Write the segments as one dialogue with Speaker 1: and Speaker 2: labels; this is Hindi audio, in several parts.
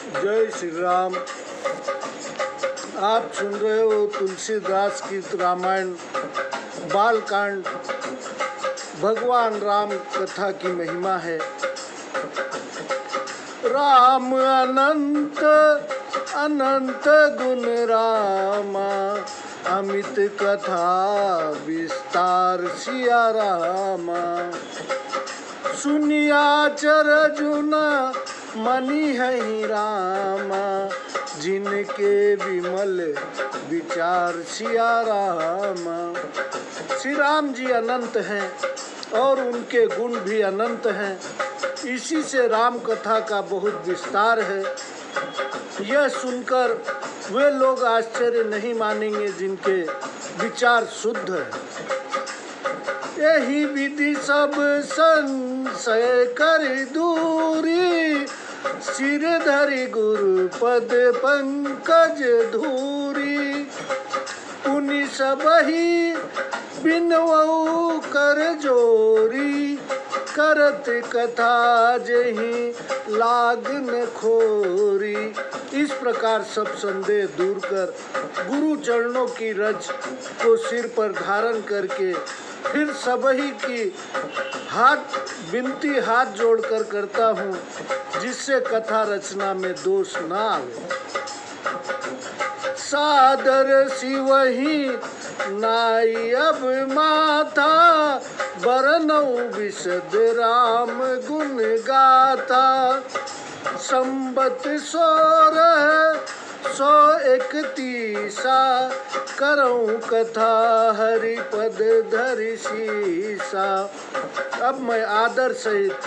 Speaker 1: जय श्री राम। आप सुन रहे हो तुलसीदास की रामायण बालकांड। भगवान राम कथा की महिमा है। राम अनंत अनंत गुण रामा, अमित कथा विस्तार सिया रामा। सुनिया चरजुन मनी है रामा, जिनके विमल विचार सिया रामा। श्री राम जी अनंत हैं और उनके गुण भी अनंत हैं। इसी से राम कथा का बहुत विस्तार है। यह सुनकर वे लोग आश्चर्य नहीं मानेंगे जिनके विचार शुद्ध है। यही विधि सब संशय कर दूरी, सिर धरि गुरु पद पंकज धूरी। पुनि सबहि बिनवऊ कर जोरी, करत कथा जही लागन खोरी। इस प्रकार सब संदेह दूर कर गुरु चरणों की रज को सिर पर धारण करके फिर सबही की विनती हाथ जोड़कर करता हूँ, जिससे कथा रचना में दोष न आवे। सादर शिवही नाई अब माथा, बरनऊ विशद राम गुण गाथा। संबत 1631 करऊं कथा, हरिपद धरि शीसा। अब मैं आदर सहित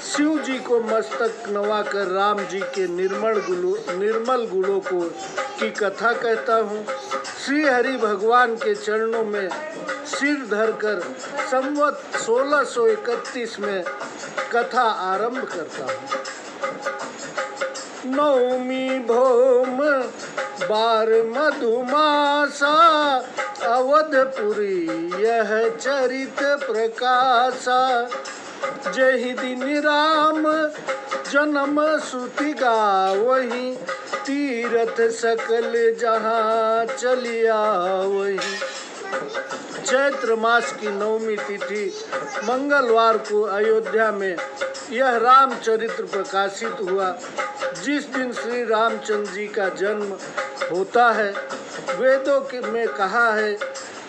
Speaker 1: शिव जी को मस्तक नवाकर राम जी के निर्मल गुणों को की कथा कहता हूँ। श्री हरि भगवान के चरणों में सिर धरकर संवत 1631 में कथा आरंभ करता हूँ। नवमी भौम बार मधुमासा, अवधपुरी यह चरित प्रकाशा। जहि दिन राम जन्म श्रुति गावही, तीरथ सकल जहाँ चलिया वही। चैत्र मास की नवमी तिथि मंगलवार को अयोध्या में यह रामचरित्र प्रकाशित हुआ। जिस दिन श्री रामचंद्र जी का जन्म होता है, वेदों में कहा है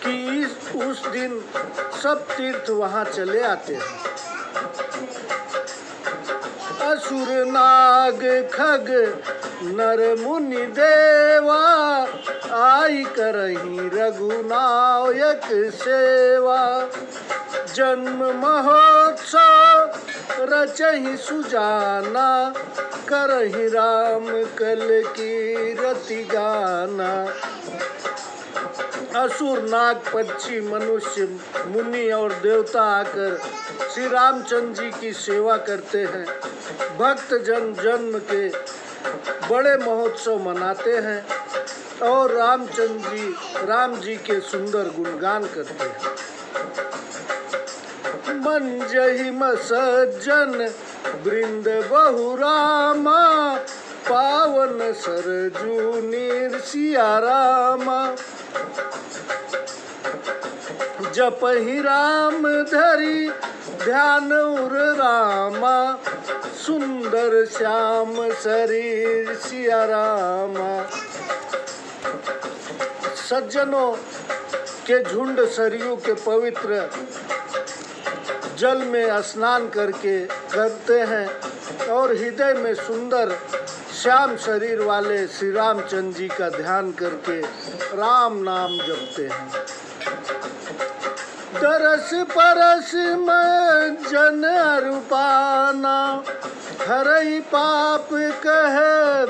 Speaker 1: कि उस दिन सब तीर्थ वहाँ चले आते हैं। असुर नाग खग नर मुनि देवा, आई करही रघुनायक सेवा। जन्म महोत्सव रचहि सुजाना, करहि राम कल की रति गाना। असुर नाग पक्षी मनुष्य मुनि और देवता आकर श्री रामचंद्र जी की सेवा करते हैं। भक्त जन जन्म के बड़े महोत्सव मनाते हैं और राम जी के सुंदर गुणगान करते हैं। मंजहि सज्जन वृंद बहु रामा, पावन सरजू सिया रामा। जपहि राम धरि ध्यान उर रामा, सुंदर श्याम शरीर सिया रामा। सज्जनों के झुंड सरयू के पवित्र जल में स्नान करते हैं और हृदय में सुंदर श्याम शरीर वाले श्री रामचंद्र जी का ध्यान करके राम नाम जपते हैं। दरस परस में जन रूपाना, हरई पाप कह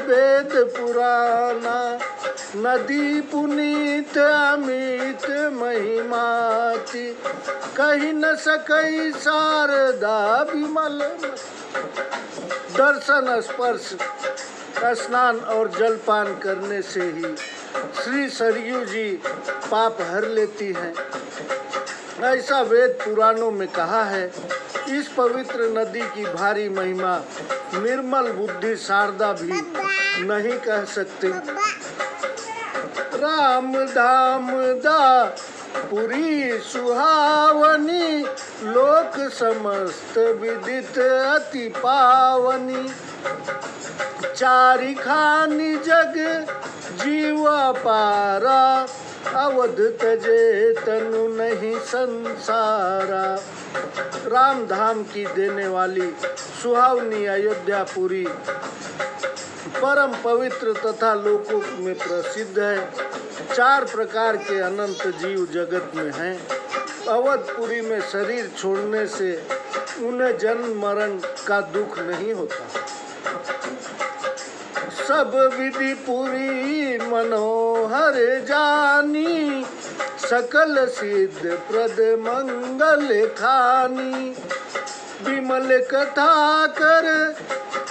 Speaker 1: वेद पुराना। नदी पुनीत अमित महिमाति, कही न सकई शारदा विमल। दर्शन स्पर्श स्नान और जलपान करने से ही श्री सरयू जी पाप हर लेती हैं। ऐसा वेद पुराणों में कहा है। इस पवित्र नदी की भारी महिमा निर्मल बुद्धि शारदा भी नहीं कह सकती। राम धाम दा पुरी सुहावनी, लोक समस्त विदित अति पावनी। चारि खानी जग जीवा पारा, अवध तजे तनु नहीं संसारा। राम धाम की देने वाली सुहावनी अयोध्यापुरी परम पवित्र तथा लोकों में प्रसिद्ध है। 4 प्रकार के अनंत जीव जगत में हैं। अवधपुरी में शरीर छोड़ने से उन्हें जन्म मरण का दुख नहीं होता। सब विधि पुरी मनोहर जानी, सकल सिद्ध प्रद मंगल खानी। विमल कथा कर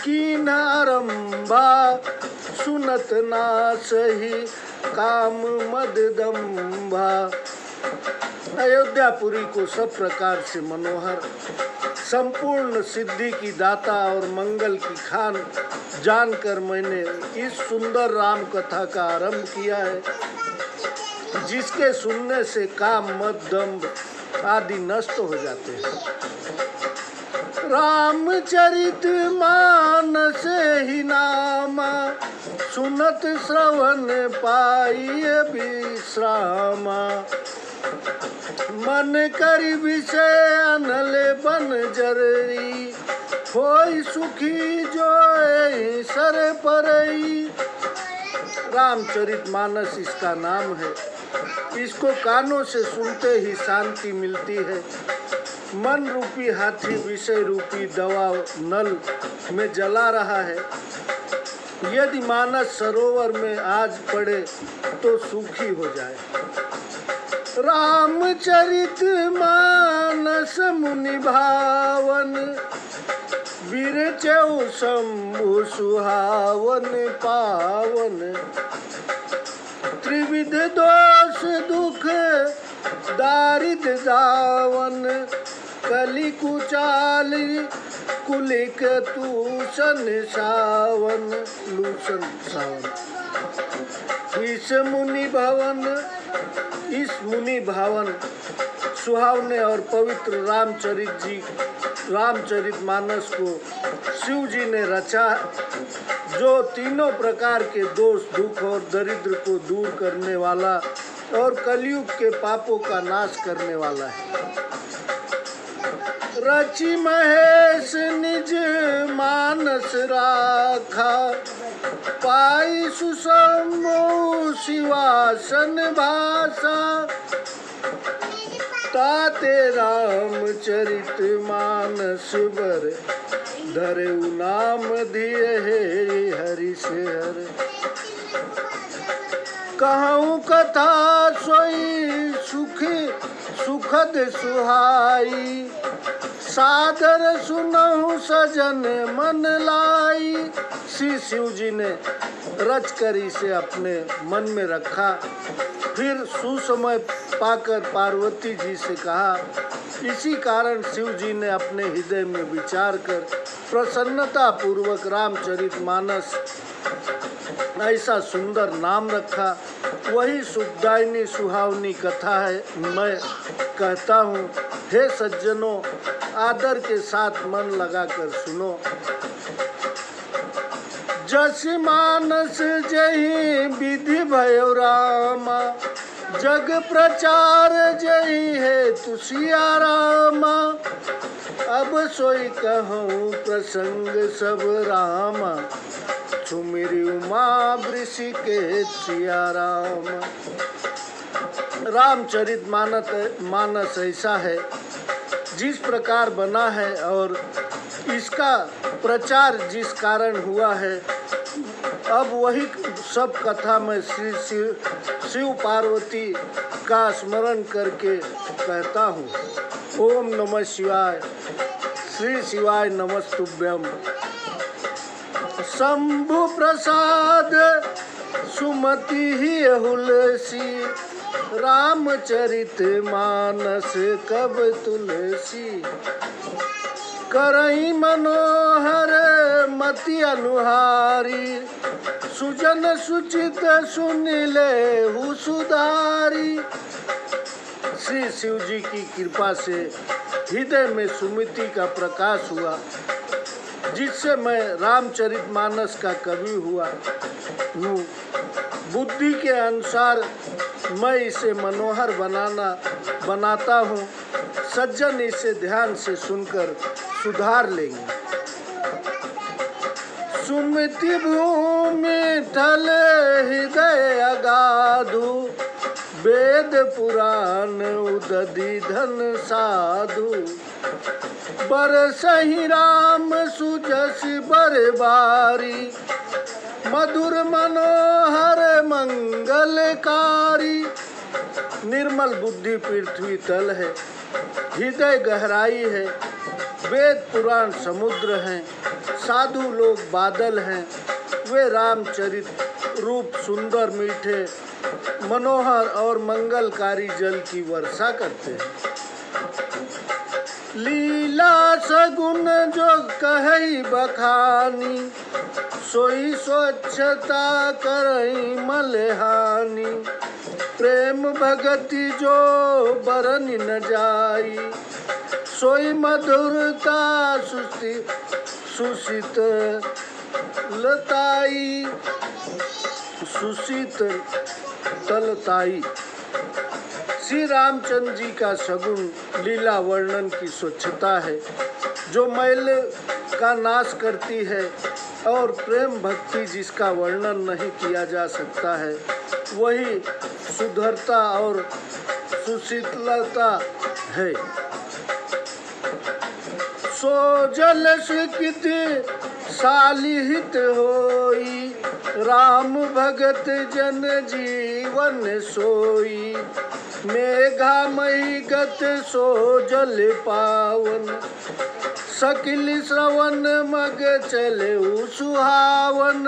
Speaker 1: कीन आरंभा, सुनत ना सही काम मद दम्भा। अयोध्यापुरी को सब प्रकार से मनोहर, संपूर्ण सिद्धि की दाता और मंगल की खान जानकर मैंने इस सुंदर राम कथा का आरंभ किया है, जिसके सुनने से काम मद दम्भ आदि नष्ट हो जाते हैं। रामचरित मानस ही नामा, सुनत श्रवण पाइए विश्रामा। मन करी विषय अनल बन जरई, होई सुखी जो सर परई। रामचरित मानस इसका नाम है। इसको कानों से सुनते ही शांति मिलती है। मन रूपी हाथी विषय रूपी दवा नल में जला रहा है। यदि मानस सरोवर में आज पड़े तो सूखी हो जाए। रामचरित मानस मुनि भावन, बिरचऊ शंभु सुहावन पावन। त्रिविध दोष दुख दारिद्र दावन, कलि कुचाली कुलिक तूषण सावन लूषण सावन। इस मुनि भावन सुहावने और पवित्र रामचरित मानस को शिव जी ने रचा, जो तीनों प्रकार के दोष दुख और दरिद्र को दूर करने वाला और कलयुग के पापों का नाश करने वाला है। रचि महेश निज मानस राखा, पाई सुसमो शिवासन भाषा। ताते रामचरित मानस बर, धरे नाम दिए हरि से हर। कहूँ कथा सोई सुखद सुहाई, सादर सुनहु सजन मन लाई। श्री शिव जी ने रच कर इसे अपने मन में रखा। फिर सुसमय पाकर पार्वती जी से कहा। इसी कारण शिव जी ने अपने हृदय में विचार कर प्रसन्नता पूर्वक रामचरित मानस ऐसा सुंदर नाम रखा। वही सुखदायिनी सुहावनी कथा है। मैं कहता हूँ, हे सज्जनों, आदर के साथ मन लगाकर सुनो। जस मानस जही विधि भयो रामा, जग प्रचार जही है तुसिया रामा। अब सोई कहूँ प्रसंग सब रामा, सुमिरि उमा वृषि के सिया राम। रामचरित मानस ऐसा है जिस प्रकार बना है और इसका प्रचार जिस कारण हुआ है, अब वही सब कथा में श्री शिव पार्वती का स्मरण करके कहता हूँ। ओम नमः शिवाय। श्री शिवाय नमस्तुभ्यम। शंभु प्रसाद सुमति ही हुलसी, रामचरित मानस कब तुलसी। करई मनोहर मति अनुहारी, सुजन सुचित सुनिले हु सुधारी। श्री शिव जी की कृपा से हृदय में सुमिति का प्रकाश हुआ, जिससे मैं रामचरितमानस का कवि हुआ हूँ। बुद्धि के अनुसार मैं इसे मनोहर बनाता हूँ। सज्जन इसे ध्यान से सुनकर सुधार लेंगे। सुमिति भूमि थल हृदय अगाधु, वेद पुराण उदधि धन साधु। बरसहि राम सुजस बरबारी, मधुर मनोहर मंगलकारी। निर्मल बुद्धि पृथ्वी तल है, हृदय गहराई है, वेद पुराण समुद्र हैं, साधु लोग बादल हैं। वे रामचरित रूप सुंदर मीठे मनोहर और मंगलकारी जल की वर्षा करते हैं। लीला सगुन जो कहई बखानी, सोई स्वच्छता करई मलहानी। प्रेम भगति जो बरन न जाई, सोई मधुरता सुशीत लताई, सुशीत तलताई। श्री रामचंद्र जी का सगुण लीला वर्णन की स्वच्छता है, जो मैल का नाश करती है, और प्रेम भक्ति जिसका वर्णन नहीं किया जा सकता है, वही सुधरता और सुशीतलता है। सो जल स्वीकृत सालिहित होई, राम भगत जन जीवन सोई। मेघा मई गत सो जल पावन, सकिल श्रवण मग चले सुहावन।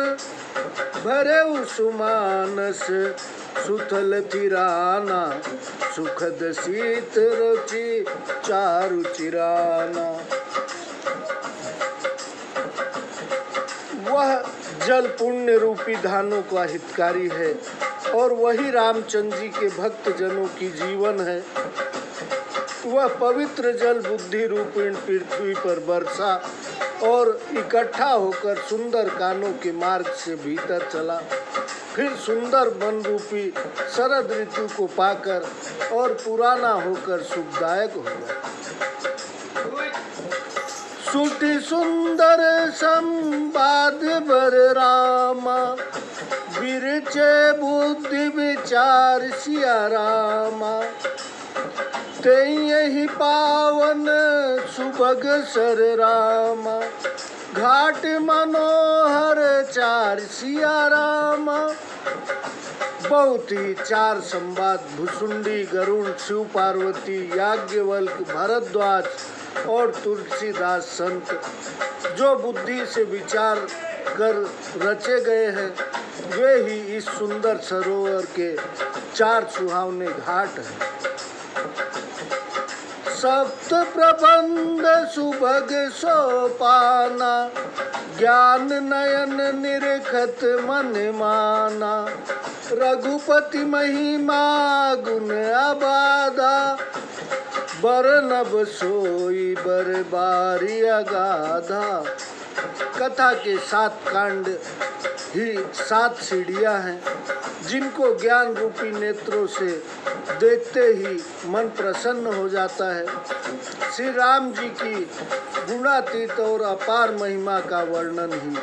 Speaker 1: भरे सुमानस सुथल थिराना, सुखद शीत रुचि चारु चिराना। वह जल पुण्य रूपी धानों का हितकारी है, और वही रामचंद्र जी के भक्त जनों की जीवन है। वह पवित्र जल बुद्धि रूपीण पृथ्वी पर बरसा और इकट्ठा होकर सुंदर कानों के मार्ग से भीतर चला, फिर सुंदर वन रूपी शरद ऋतु को पाकर और पुराना होकर सुखदायक हो गया। सुटी सुंदर संवाद बर रामा, विरचे बुद्धि विचार सिया रामा। ते यही पावन सुभग सर रामा, घाट मनोहर चार सिया रामा। बहुत ही चार संवाद भुसुंडी, गरुड़, शिव पार्वती, याज्ञवल्क, भरद्वाज और तुलसीदास संत जो बुद्धि से विचार कर रचे गए हैं, वे ही इस सुंदर सरोवर के चार सुहावने घाट हैं। सप्त प्रबंध सुभग सोपाना, ज्ञान नयन निरखत मन माना। रघुपति महिमा गुण अबाधा, बरनब सोई बरबारी अगाधा। कथा के 7 कांड ही 7 सीढ़ियाँ हैं, जिनको ज्ञान रूपी नेत्रों से देखते ही मन प्रसन्न हो जाता है। श्री राम जी की गुणातीत और अपार महिमा का वर्णन ही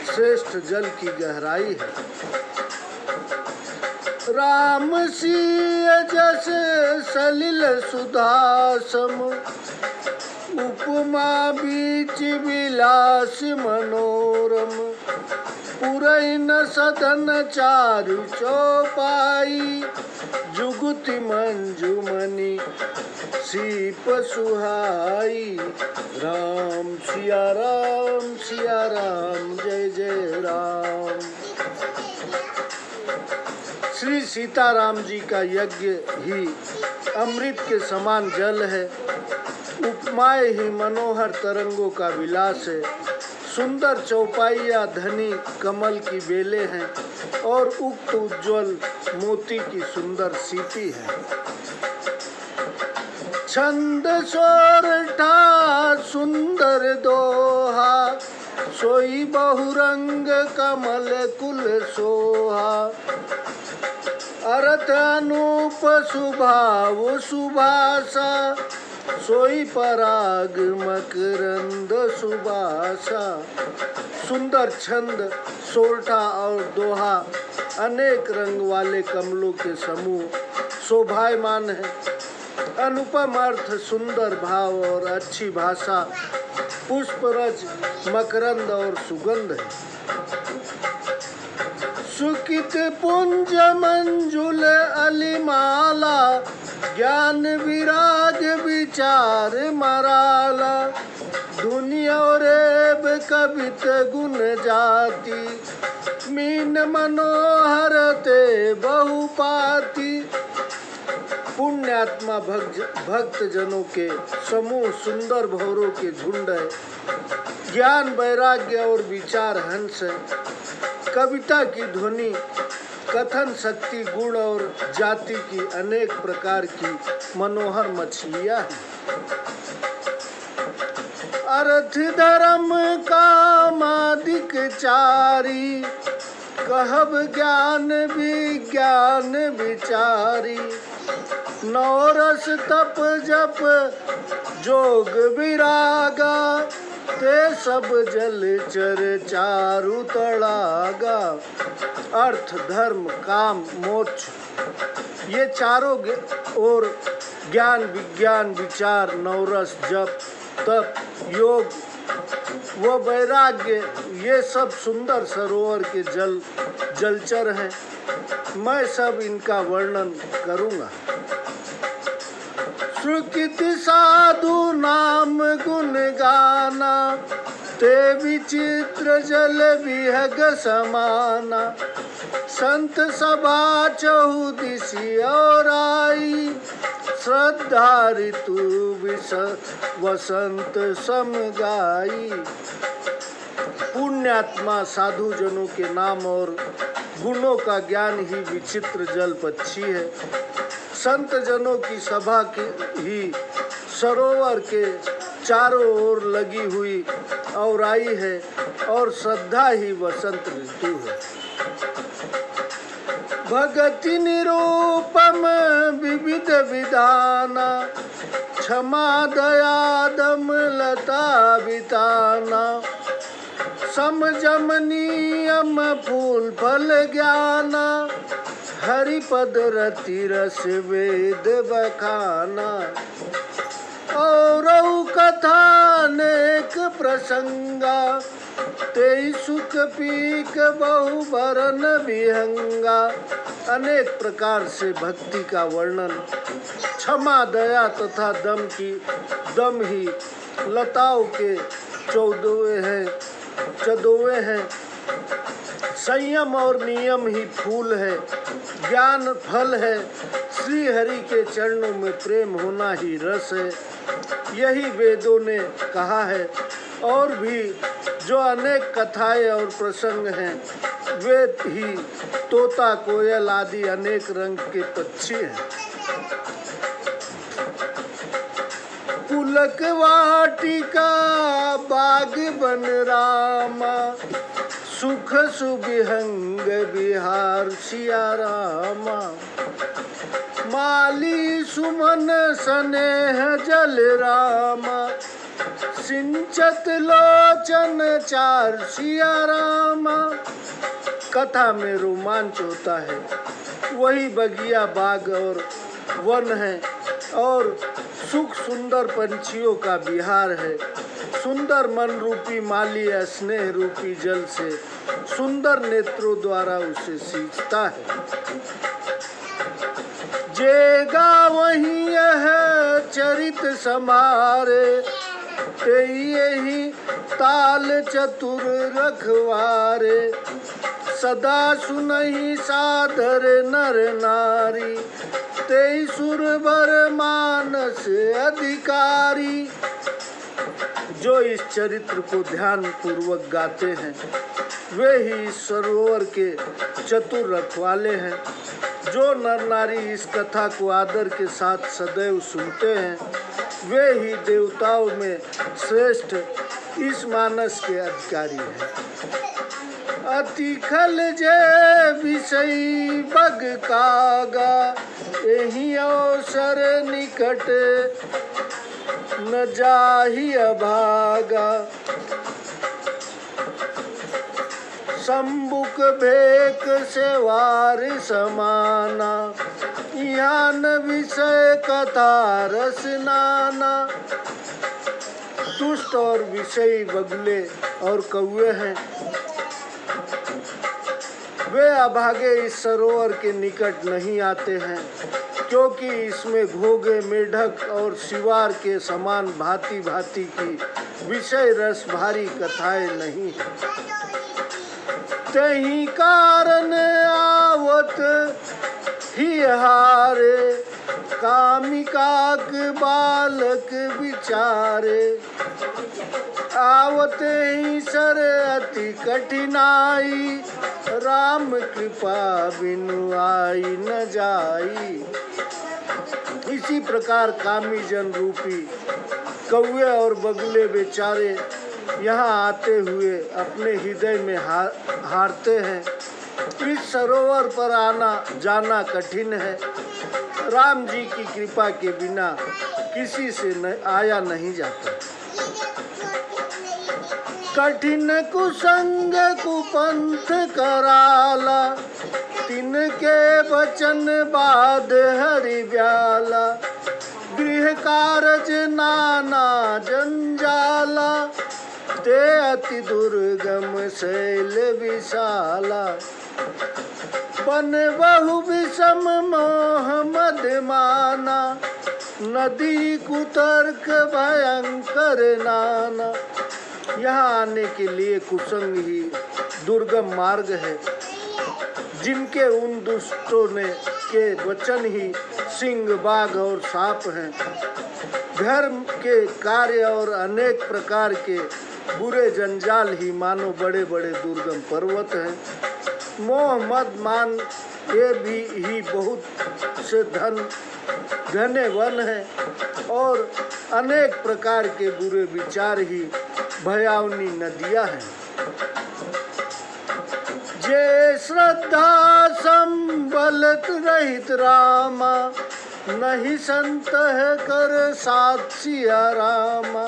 Speaker 1: श्रेष्ठ जल की गहराई है। राम सिय जस सलिल सुधासम, उपमा बीच विलास मनोरम। पुरैन सदन चारु चौपाई, जुगुति मंजुमणि सीप सुहाई। राम सिया राम जय जय राम। श्री सीताराम जी का यज्ञ ही अमृत के समान जल है। उपमा माए ही मनोहर तरंगों का विलास है। सुंदर चौपाइया धनी कमल की बेलें हैं और उक्त उज्ज्वल मोती की सुंदर सीपी है। छंद सोरठा सुंदर दोहा, सोई बहुरंग कमल कुल सोहा। अर्थ अनूप सुभाव सुभाषा, सोई पराग मकरंद सुबासा। सुंदर छंद, सोरठा और दोहा अनेक रंग वाले कमलों के समूह शोभायमान है। अनुपम अर्थ, सुंदर भाव और अच्छी भाषा, पुष्परज मकरंद और सुगंध है। सुकित पुंज मंजुल अलिमाला, ज्ञान विराग विचार मराला। दुनिया और कवित गुण जाति, मीन मनोहर ते बहुपाती। पुण्यात्मा भक्त जनों के समूह सुंदर भौरों के झुंड है। ज्ञान वैराग्य और विचार हंस है। कविता की ध्वनि, कथन शक्ति, गुण और जाति की अनेक प्रकार की मनोहर मछलियां हैं। अर्थ धर्म कामादिक चारी, कहब ज्ञान विज्ञान विचारी। नौरस तप जप जोग विरागा, ते सब जलचर चारु तड़ागा। अर्थ धर्म काम मोक्ष, ये चारों और ज्ञान विज्ञान विचार नवरस जप तप योग व वैराग्य, ये सब सुंदर सरोवर के जलचर हैं। मैं सब इनका वर्णन करूँगा। सुकृत साधु नाम गुण गाना, ते विचित्र जल विहग समाना। संत सभा चहुदिशी और आई, श्रद्धा ऋतु वसंत समगाई। पुण्यात्मा साधु जनों के नाम और गुणों का ज्ञान ही विचित्र जल पक्षी है। संत जनों की सभा की ही सरोवर के चारों ओर लगी हुई और आई है, और श्रद्धा ही वसंत ऋतु है। भगति निरूपम विविध विधाना, क्षमा दया दम लता बिताना। समझम नियम फूल फल ज्ञाना, हरिपद रति रस वेद बखाना। और कथा अनेक प्रसंगा, ते सुख पीक बहु भरन विहंगा। अनेक प्रकार से भक्ति का वर्णन, क्षमा दया तथा दम ही लताओं के चौदोवे हैं। संयम और नियम ही फूल है, ज्ञान फल है। श्री हरि के चरणों में प्रेम होना ही रस है, यही वेदों ने कहा है। और भी जो अनेक कथाएं और प्रसंग हैं, वे ही तोता कोयल आदि अनेक रंग के पक्षी हैं। पुलक वाटिका बाग बन रामा, सुख सुविहंग बिहार सिया रामा। माली सुमन स्नेह जल रामा, सिंचत लोचन चार सिया रामा। कथा में रोमांच होता है, वही बगिया बाग और वन है, और सुख सुंदर पंछियों का बिहार है। सुंदर मन रूपी माली स्नेह रूपी जल से सुंदर नेत्रों द्वारा उसे सींचता है। जेगा वही यह चरित समारे, ते यही ताल चतुर रखवारे। सदा सुनहि सादर नर नारी, ते सुरवर मानस अधिकारी। जो इस चरित्र को ध्यान पूर्वक गाते हैं वे ही इस सरोवर के चतुर रखवाले हैं। जो नर नारी इस कथा को आदर के साथ सदैव सुनते हैं वे ही देवताओं में श्रेष्ठ इस मानस के अधिकारी हैं। अति खल जे विषय बग कागा, एहि अवसर निकट न जाहि अभागा। संबुक भेक से वार समाना, यान विषय कथा रस नाना। दुष्ट और विषयी बगुले और कौवे हैं, वे अभागे इस सरोवर के निकट नहीं आते हैं, क्योंकि इसमें घोगे मेढक और शिवार के समान भांति भांति की विषय रस भारी कथाएं नहीं। तही कारण आवत ही हारे, कामिकाक बालक विचारे। आवत ही सर अति कठिनाई, राम कृपा बिनु आई न जाई। इसी प्रकार कामी जन रूपी कौवे और बगुले बेचारे यहाँ आते हुए अपने हृदय में हारते हैं। इस सरोवर पर आना जाना कठिन है। राम जी की कृपा के बिना किसी से आया नहीं जाता। कठिन कुसंग कुपंथ कराला, तिनके वचन बाद हरि ब्याला। गृह कारज नाना जंजाला, ते अति दुर्गम शैल विशाला। बन बहु विषम मोह मद माना, नदी कुतर्क भयंकर नाना। यहाँ आने के लिए कुसंग ही दुर्गम मार्ग है, जिनके उन दुष्टों ने के वचन ही सिंह बाघ और सांप हैं। धर्म के कार्य और अनेक प्रकार के बुरे जंजाल ही मानो बड़े बड़े दुर्गम पर्वत हैं। मोह मद मान ये भी ही बहुत से घने वन हैं, और अनेक प्रकार के बुरे विचार ही भयावनी नदियां हैं। जे श्रद्धा संबलत रहित रामा, नहीं संत है कर साक्षिया रामा।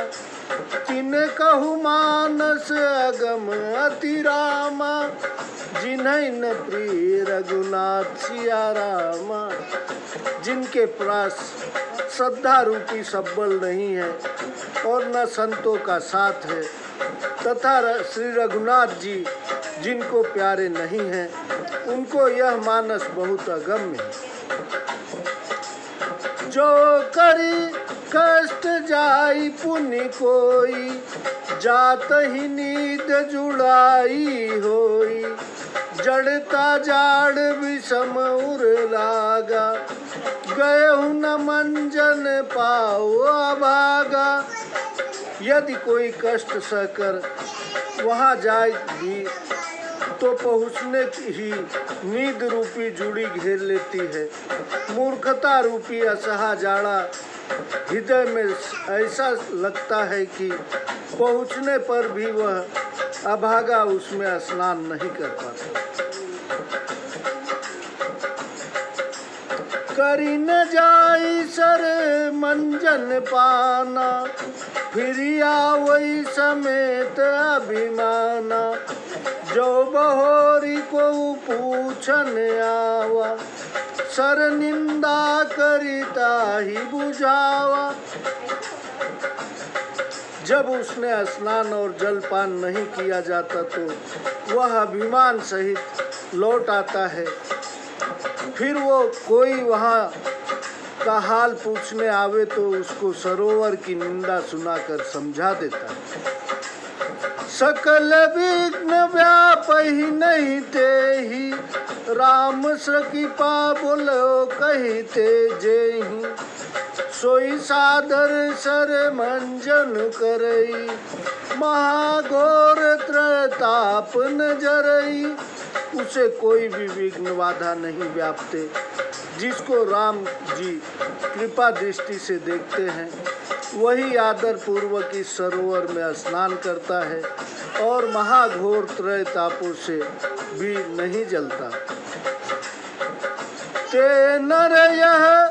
Speaker 1: तिन कहु मानस अगम अति रामा, जिन्हें न प्रिय रघुनाथ सिया रामा। जिनके पास श्रद्धा रूपी संबल नहीं है और न संतों का साथ है, तथा श्री रघुनाथ जी जिनको प्यारे नहीं हैं, उनको यह मानस बहुत अगम्य है। जो करी कष्ट जाई पुण्य कोई, जात ही नींद जुड़ाई होई। जड़ता जाड़ विषम उर लागा, गए न मंजन पाओ अभागा। यदि कोई कष्ट सहकर वहाँ जाए भी तो पहुँचने ही नींद रूपी जुड़ी घेर लेती है। मूर्खता रूपी असहा जाड़ा हृदय में ऐसा लगता है कि पहुँचने पर भी वह अभागा उसमें स्नान नहीं कर पाता। करी न जाई सर मंजन पाना, फिर आवई समेत अभिमाना। जो बहोरी को पूछन आवा, सर निंदा करिता ही बुझावा। जब उसने स्नान और जलपान नहीं किया जाता तो वह अभिमान सहित लौट आता है। फिर वो कोई वहाँ का हाल पूछने आवे तो उसको सरोवर की निंदा सुनाकर समझा देता है। सकल विघ्न व्यापहि नहीं तेहि, राम कृपा बोलो कहते जेहि। सोई सादर सर मंजन करई, महाघोर त्रताप न जरई। उसे कोई भी विघ्न बाधा नहीं व्यापते। जिसको राम जी कृपा दृष्टि से देखते हैं वही आदर पूर्वक इस सरोवर में स्नान करता है और महाघोर त्रतापों से भी नहीं जलता। ते नर यह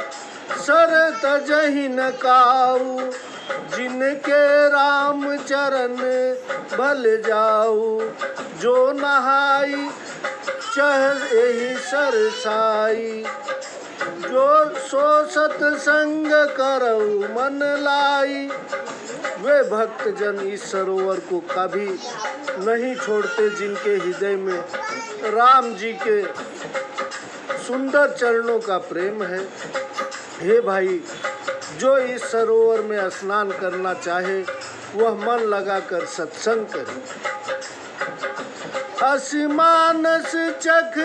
Speaker 1: सर तजहि न काऊ, जिनके राम चरण भल जाऊ। जो नहाई चह एहि सरसाई, जो सो सत्संग करऊ मन लाई। वे भक्त जन इस सरोवर को कभी नहीं छोड़ते जिनके हृदय में राम जी के सुंदर चरणों का प्रेम है। हे भाई, जो इस सरोवर में स्नान करना चाहे वह मन लगाकर सत्संग करे। अस मानस चख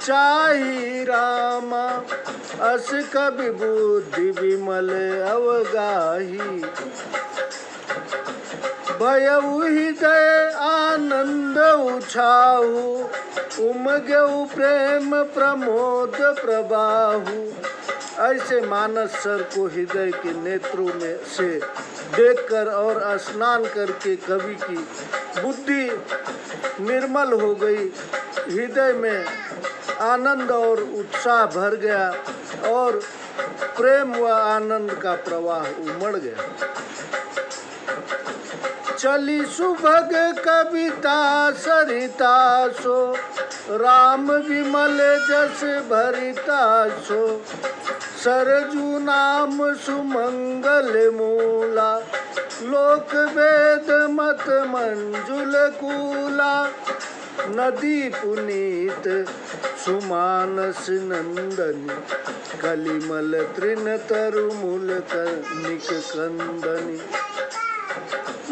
Speaker 1: चाही रामा, अस कवि बुद्धि विमल अवगाही। भयउ हृदय आनंद उछाहु, उमगेउ प्रेम प्रमोद प्रबाहु। ऐसे मानस सर को हृदय के नेत्रों में से देखकर और स्नान करके कवि की बुद्धि निर्मल हो गई, हृदय में आनंद और उत्साह भर गया और प्रेम व आनंद का प्रवाह उमड़ गया। चली सुभग कविता सरिता सो, राम विमल जस भरिता सो। सरजू नाम सुमंगल मूला, लोक वेद मत मंजुल कूला। नदी पुनीत सुमानस नंदनी, कलिमल तृण तरुमूल कनिक कंदनी।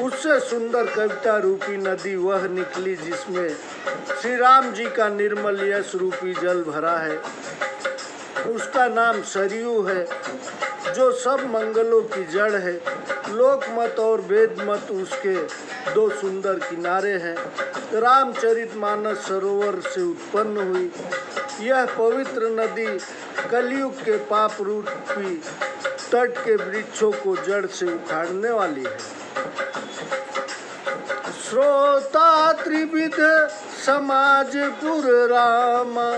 Speaker 1: उससे सुंदर कविता रूपी नदी वह निकली जिसमें श्री राम जी का निर्मल यश रूपी जल भरा है। उसका नाम सरयू है, जो सब मंगलों की जड़ है। लोकमत और वेद मत उसके दो सुंदर किनारे हैं। रामचरितमानस सरोवर से उत्पन्न हुई यह पवित्र नदी कलयुग के पाप रूपी तट के वृक्षों को जड़ से उखाड़ने वाली है। श्रोता त्रिविध समाजपुर रामा,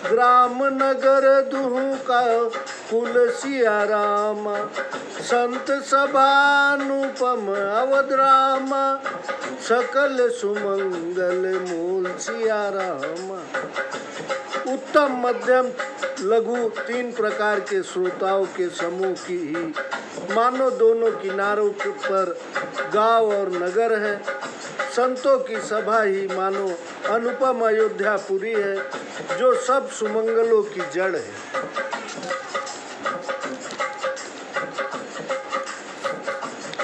Speaker 1: ग्राम नगर दुहु का कुल सिया रामा। संत सभानुपम अवध रामा, सकल सुमंगल मूल सिया रामा। उत्तम मध्यम लघु तीन प्रकार के श्रोताओं के समूह की ही मानो दोनों किनारों पर गांव और नगर है। संतों की सभा ही मानो अनुपम अयोध्यापुरी है, जो सब सुमंगलों की जड़ है।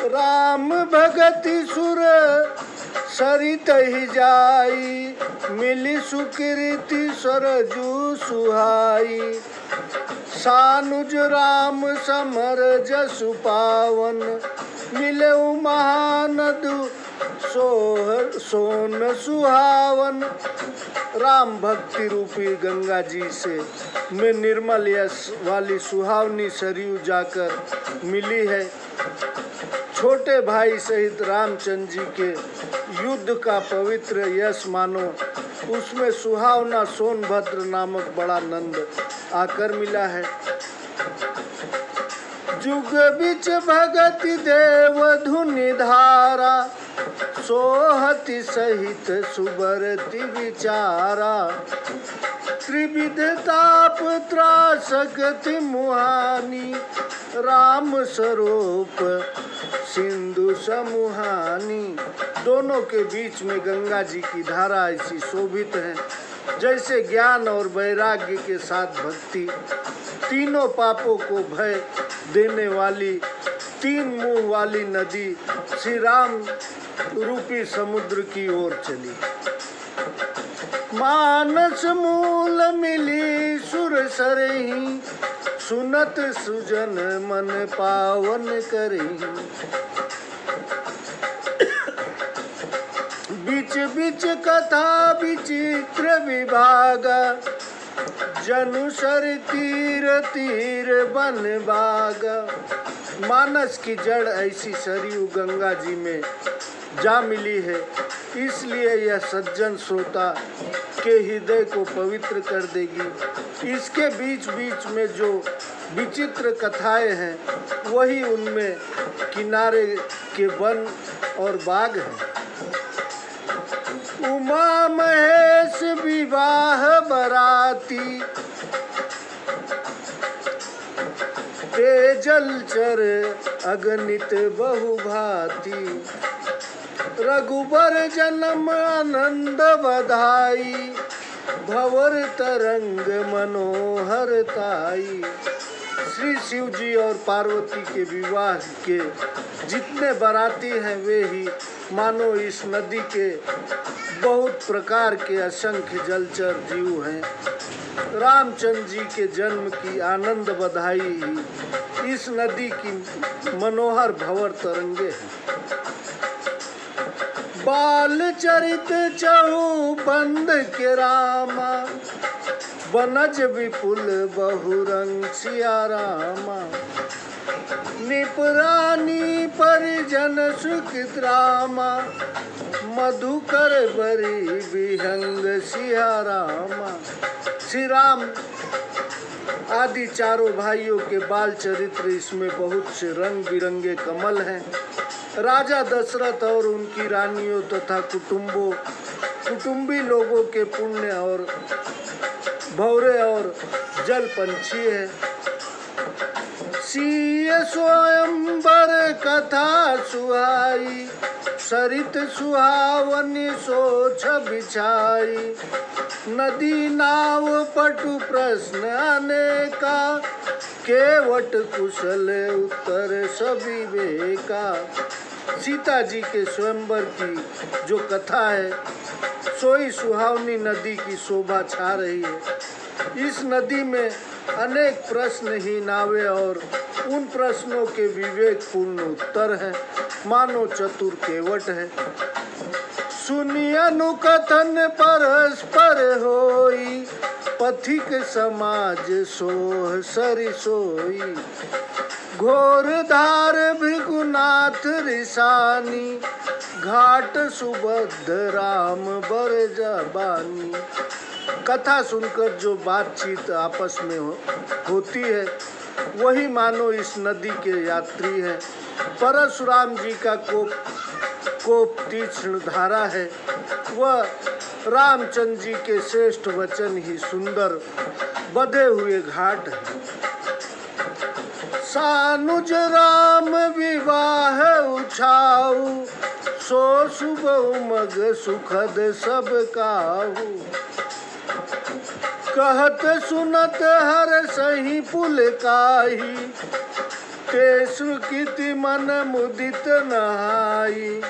Speaker 1: राम भगति सुर सरित ही जाई, मिली सुकृति सरजू सुहाई। सानुज राम समर जसु पावन, मिले महानदु सोन सुहावन। राम भक्ति रूपी गंगा जी से में निर्मल यश वाली सुहावनी सरयू जाकर मिली है। छोटे भाई सहित रामचंद्र जी के युद्ध का पवित्र यश मानो उसमें सुहावना सोनभद्र नामक बड़ा नंद आकर मिला है। जुग बिच भगति देव धुनि धारा, सोहति सहित सुबरति विचारा। त्रिविध ताप त्रासकति मुहानी, राम स्वरूप सिंधु समुहानी। दोनों के बीच में गंगा जी की धारा ऐसी शोभित है जैसे ज्ञान और वैराग्य के साथ भक्ति। तीनों पापों को भय देने वाली तीन मुंह वाली नदी श्री राम रूपी समुद्र की ओर चली। मानस मूल मिली सुर सरही, सुनत सुजन मन पावन करी। बीच बीच कथा विचित्र विभागा, जनुसर तीर तीर बन बागा। मानस की जड़ ऐसी सरयू गंगा जी में जा मिली है, इसलिए यह सज्जन श्रोता के हृदय को पवित्र कर देगी। इसके बीच बीच में जो विचित्र कथाएं हैं वही उनमें किनारे के वन और बाग हैं। उमा महेश विवाह बराती, जलचर अगणित बहुभांति। रघुबर जन्म आनंद बधाई, भंवर तरंग मनोहर ताई। श्री शिव जी और पार्वती के विवाह के जितने बाराती हैं वे ही मानो इस नदी के बहुत प्रकार के असंख्य जलचर जीव हैं। रामचंद्र जी के जन्म की आनंद बधाई ही इस नदी की मनोहर भंवर तरंगे हैं। बाल चरित चहु बंद के रामा, बनज विपुल बहुरंग सिया रामा। निपरानी परिजन सुखित रामा, मधुकर बरी विहंग सिया रामा। श्री राम आदि चारों भाइयों के बाल चरित्र इसमें बहुत से रंग बिरंगे कमल हैं। राजा दशरथ और उनकी रानियों तथा कुटुंबी लोगों के पुण्य और भौरे और जल पंछी है। सीय स्वयंवर कथा सुहाई, सरित सुहावनी सोच बिछाई। नदी नाव पटु प्रश्न अनेका, केवट कुशल उत्तर सभी बेका। सीता जी के स्वयंवर की जो कथा है सोई सुहावनी नदी की शोभा छा रही है। इस नदी में अनेक प्रश्न ही नावे और उन प्रश्नों के विवेकपूर्ण उत्तर हैं, मानो चतुर केवट है। सुनी अनुकथन परस्पर होई, पथिक समाज सोह सरि सोई। घोर धार भृगुनाथ रिसानी, घाट सुबद्ध राम बर जबानी। कथा सुनकर जो बातचीत आपस में होती है वही मानो इस नदी के यात्री हैं। परशुराम जी का कोप तीक्ष्ण धारा है, वह रामचंद्र जी के श्रेष्ठ वचन ही सुंदर बधे हुए घाट है। सानुज राम विवाह उछाऊ, सो शुभ उमग सुखद सब काहू। कहत सुनत हर सही पुलकाही, ते सुकृति मन मुदित नहाई।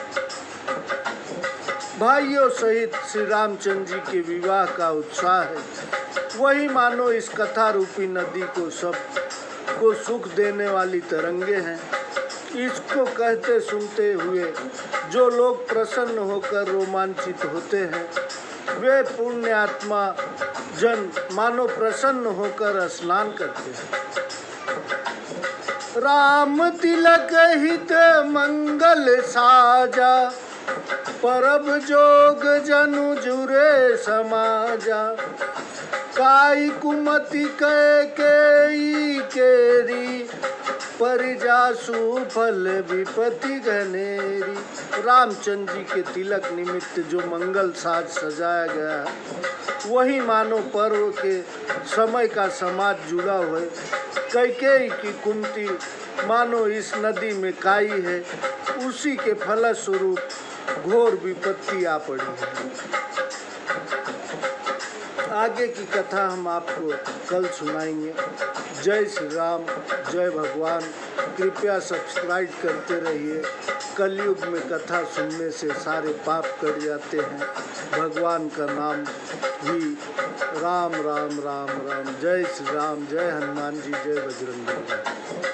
Speaker 1: भाइयों सहित श्री रामचंद्र जी के विवाह का उत्साह है, वही मानो इस कथा रूपी नदी को सुख देने वाली तरंगे हैं। इसको कहते सुनते हुए जो लोग प्रसन्न होकर रोमांचित होते हैं वे पुण्यात्मा जन मानो प्रसन्न होकर स्नान करते हैं। राम तिलक हित मंगल साजा, परब जोग जनु जुरे समाजा। काई कुमति केई केरी, परिजासु फल विपति घनेरी। रामचंद्र जी के तिलक निमित्त जो मंगल साज सजाया गया है वही मानो पर्व के समय का समाज जुड़ा हुआ है। कैकेयी की कुंती मानो इस नदी में काई है, उसी के फलस्वरूप घोर विपत्ति आ पड़ी है। आगे की कथा हम आपको कल सुनाएंगे। जय श्री राम, जय भगवान। कृपया सब्सक्राइब करते रहिए। कलयुग में कथा सुनने से सारे पाप कट जाते हैं। भगवान का नाम ही राम राम राम राम। जय श्री राम, जय हनुमान जी, जय बजरंग बली।